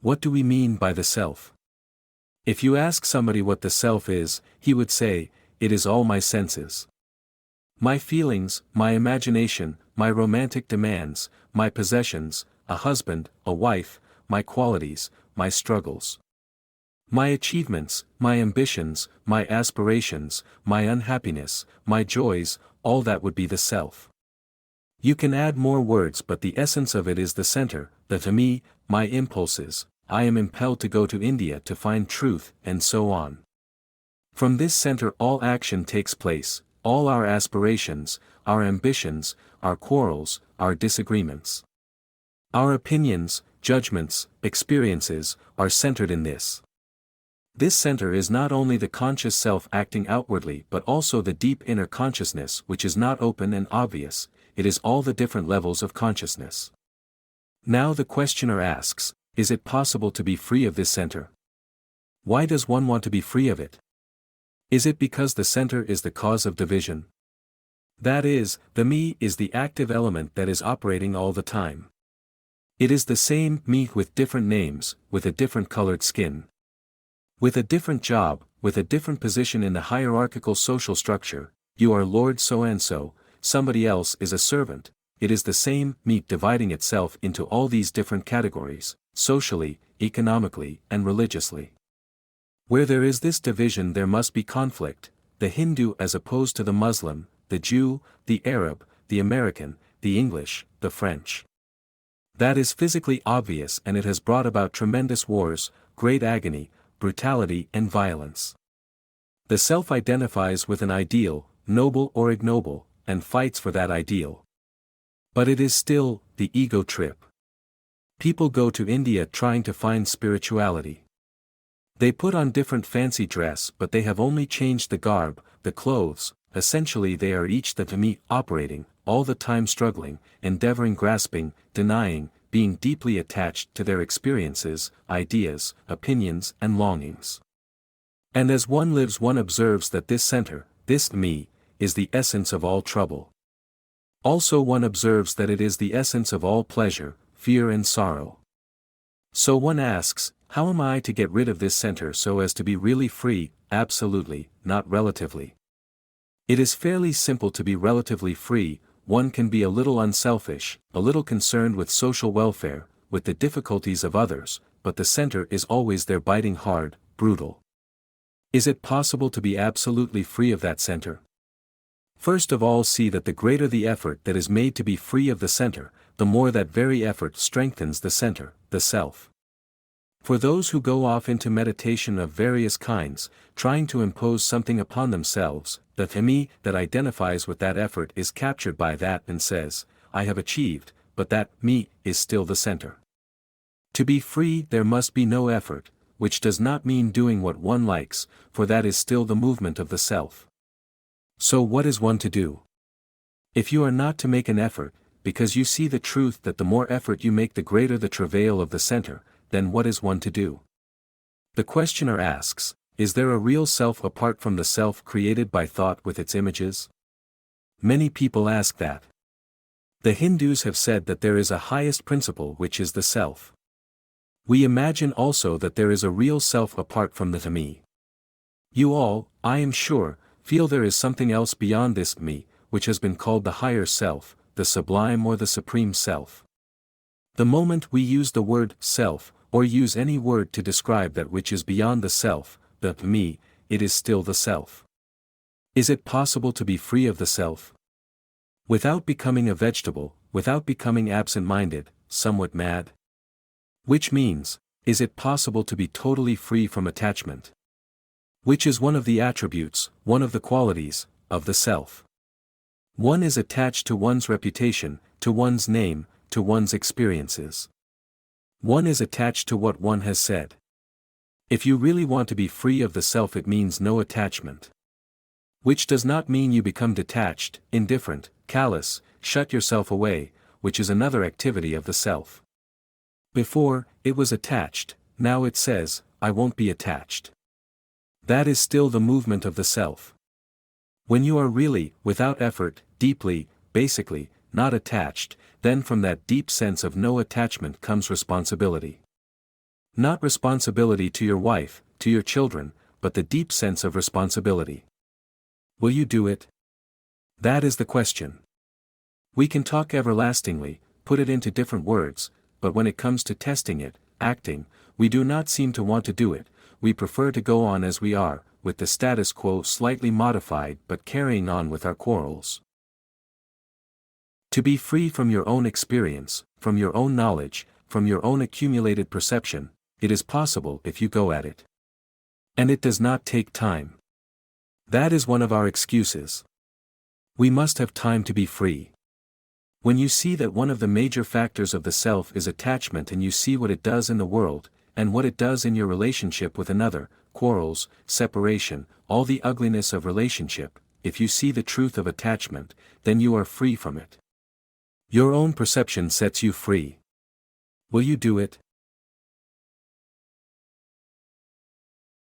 What do we mean by the self? If you ask somebody what the self is, he would say, it is all my senses. My feelings, my imagination, my romantic demands, my possessions, a husband, a wife, my qualities, my struggles. My achievements, my ambitions, my aspirations, my unhappiness, my joys, all that would be the self. You can add more words, but the essence of it is the center, the to me, my impulses, I am impelled to go to India to find truth, and so on. From this center all action takes place, all our aspirations, our ambitions, our quarrels, our disagreements. Our opinions, judgments, experiences, are centered in this. This center is not only the conscious self acting outwardly but also the deep inner consciousness which is not open and obvious, it is all the different levels of consciousness. Now the questioner asks, is it possible to be free of this center? Why does one want to be free of it? Is it because the center is the cause of division? That is, the me is the active element that is operating all the time. It is the same me with different names, with a different colored skin. With a different job, with a different position in the hierarchical social structure, you are Lord so-and-so, somebody else is a servant, it is the same me dividing itself into all these different categories, socially, economically, and religiously. Where there is this division there must be conflict, the Hindu as opposed to the Muslim, the Jew, the Arab, the American, the English, the French. That is physically obvious and it has brought about tremendous wars, great agony, brutality and violence. The self identifies with an ideal, noble or ignoble, and fights for that ideal. But it is still the ego trip. People go to India trying to find spirituality. They put on different fancy dress but they have only changed the garb, the clothes, essentially they are each the to me operating, all the time struggling, endeavoring, grasping, denying, being deeply attached to their experiences, ideas, opinions and longings. And as one lives one observes that this center, this me, is the essence of all trouble. Also one observes that it is the essence of all pleasure, fear and sorrow. So one asks, how am I to get rid of this center so as to be really free? Absolutely, not relatively. It is fairly simple to be relatively free. One can be a little unselfish, a little concerned with social welfare, with the difficulties of others, but the center is always there biting hard, brutal. Is it possible to be absolutely free of that center? First of all, see that the greater the effort that is made to be free of the center, the more that very effort strengthens the center, the self. For those who go off into meditation of various kinds, trying to impose something upon themselves, the me that identifies with that effort is captured by that and says, I have achieved, but that me is still the center. To be free there must be no effort, which does not mean doing what one likes, for that is still the movement of the self. So what is one to do? If you are not to make an effort, because you see the truth that the more effort you make the greater the travail of the center, then what is one to do? The questioner asks, is there a real self apart from the self created by thought with its images? Many people ask that. The Hindus have said that there is a highest principle which is the self. We imagine also that there is a real self apart from the me. You all, I am sure, feel there is something else beyond this me, which has been called the higher self, the sublime or the supreme self. The moment we use the word self, or use any word to describe that which is beyond the self, the me, it is still the self. Is it possible to be free of the self? Without becoming a vegetable, without becoming absent-minded, somewhat mad? Which means, is it possible to be totally free from attachment? Which is one of the attributes, one of the qualities, of the self. One is attached to one's reputation, to one's name, to one's experiences. One is attached to what one has said. If you really want to be free of the self it means no attachment. Which does not mean you become detached, indifferent, callous, shut yourself away, which is another activity of the self. Before, it was attached, now it says, I won't be attached. That is still the movement of the self. When you are really, without effort, deeply, basically, not attached, then from that deep sense of no attachment comes responsibility. Not responsibility to your wife, to your children, but the deep sense of responsibility. Will you do it? That is the question. We can talk everlastingly, put it into different words, but when it comes to testing it, acting, we do not seem to want to do it. We prefer to go on as we are, with the status quo slightly modified but carrying on with our quarrels. To be free from your own experience, from your own knowledge, from your own accumulated perception, it is possible if you go at it. And it does not take time. That is one of our excuses. We must have time to be free. When you see that one of the major factors of the self is attachment, and you see what it does in the world, and what it does in your relationship with another, quarrels, separation, all the ugliness of relationship, if you see the truth of attachment, then you are free from it. Your own perception sets you free. Will you do it?